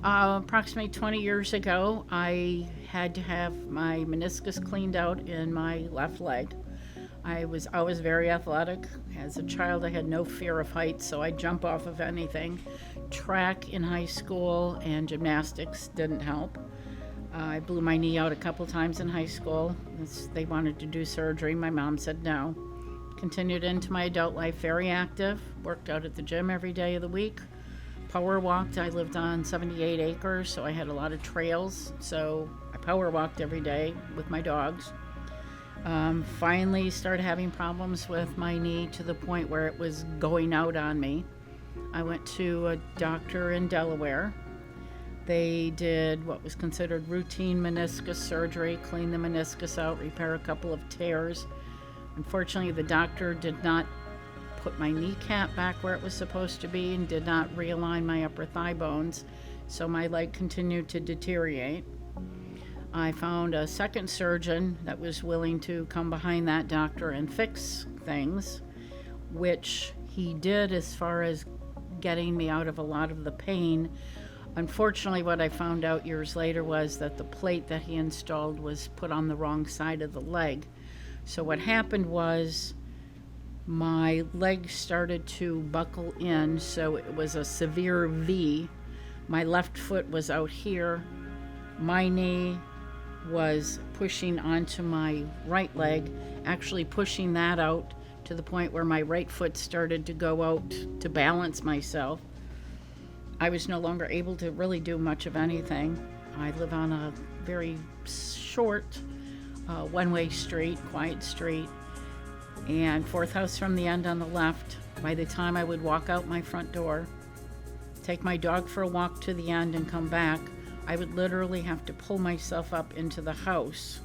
Approximately 20 years ago, I had to have my meniscus cleaned out in my left leg. I was always very athletic. As a child, I had no fear of heights, so I'd jump off of anything. Track in high school and gymnastics didn't help. I blew my knee out a couple times in high school. They wanted to do surgery. My mom said no. Continued into my adult life very active. Worked out at the gym every day of the week. Power walked. I lived on 78 acres, so I had a lot of trails. So I power walked every day with my dogs. Finally started having problems with my knee to the point where it was going out on me. I went to a doctor in Delaware. They did what was considered routine meniscus surgery, clean the meniscus out, repair a couple of tears. Unfortunately, the doctor did not put my kneecap back where it was supposed to be and did not realign my upper thigh bones, so my leg continued to deteriorate. I found a second surgeon that was willing to come behind that doctor and fix things, which he did as far as getting me out of a lot of the pain. Unfortunately, what I found out years later was that the plate that he installed was put on the wrong side of the leg. So what happened was my leg started to buckle in, so it was a severe V. My left foot was out here. My knee was pushing onto my right leg, actually pushing that out to the point where my right foot started to go out to balance myself. I was no longer able to really do much of anything. I live on a very short one-way street, quiet street, and fourth house from the end on the left. By the time I would walk out my front door, take my dog for a walk to the end and come back, I would literally have to pull myself up into the house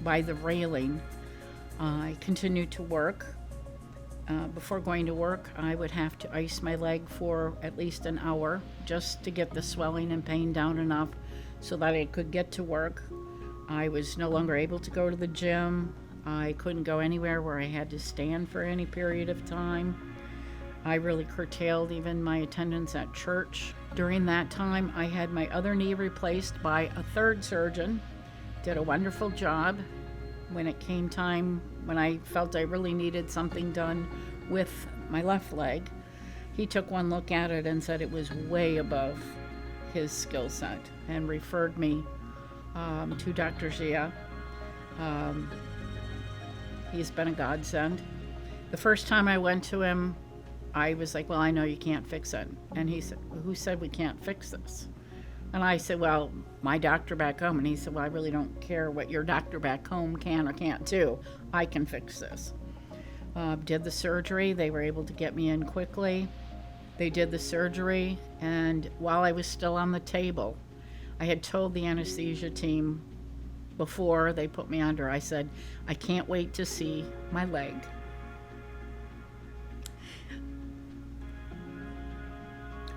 by the railing. I continued to work. Before going to work, I would have to ice my leg for at least an hour just to get the swelling and pain down enough so that I could get to work. I was no longer able to go to the gym. I couldn't go anywhere where I had to stand for any period of time. I really curtailed even my attendance at church. During that time, I had my other knee replaced by a third surgeon. Did a wonderful job. When it came time, when I felt I really needed something done with my left leg, he took one look at it and said it was way above his skill set and referred me to Dr. Zia. He's been a godsend. The first time I went to him, I was like, well, I know you can't fix it. And he said, well, who said we can't fix this? And I said, well, my doctor back home. And he said, well, I really don't care what your doctor back home can or can't do. I can fix this. Did the surgery. They were able to get me in quickly. They did the surgery. And while I was still on the table, I had told the anesthesia team before they put me under, I said, I can't wait to see my leg.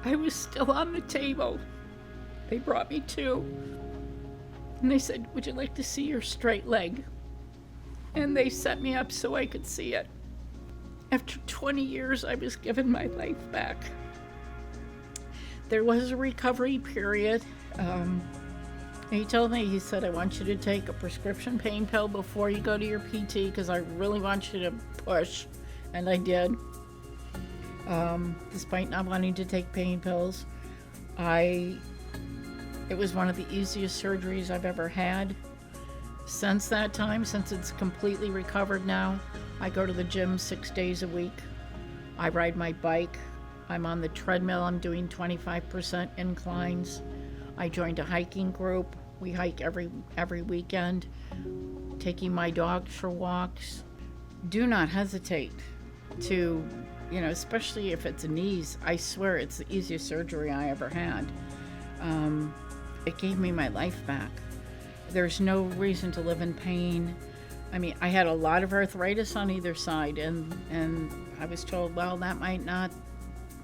I was still on the table. They brought me to, and they said, would you like to see your straight leg? And they set me up so I could see it. After 20 years, I was given my life back. There was a recovery period. He told me, he said, I want you to take a prescription pain pill before you go to your PT because I really want you to push. And I did. Despite not wanting to take pain pills, it was one of the easiest surgeries I've ever had. Since that time, since it's completely recovered now, I go to the gym 6 days a week. I ride my bike. I'm on the treadmill. I'm doing 25% inclines. I joined a hiking group. We hike every weekend, taking my dogs for walks. Do not hesitate to, especially if it's knees. I swear it's the easiest surgery I ever had. It gave me my life back. There's no reason to live in pain. I mean, I had a lot of arthritis on either side, and I was told, well, that might not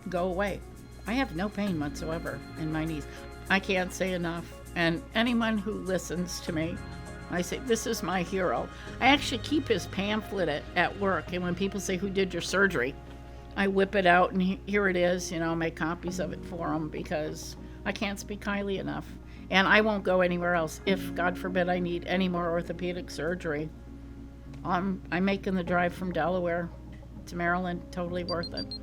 go away. I have no pain whatsoever in my knees. I can't say enough. And anyone who listens to me, I say, this is my hero. I actually keep his pamphlet at work, and when people say, who did your surgery? I whip it out, and here it is. I make copies of it for them because I can't speak highly enough. And I won't go anywhere else. If, God forbid, I need any more orthopedic surgery, I'm making the drive from Delaware to Maryland. Totally worth it.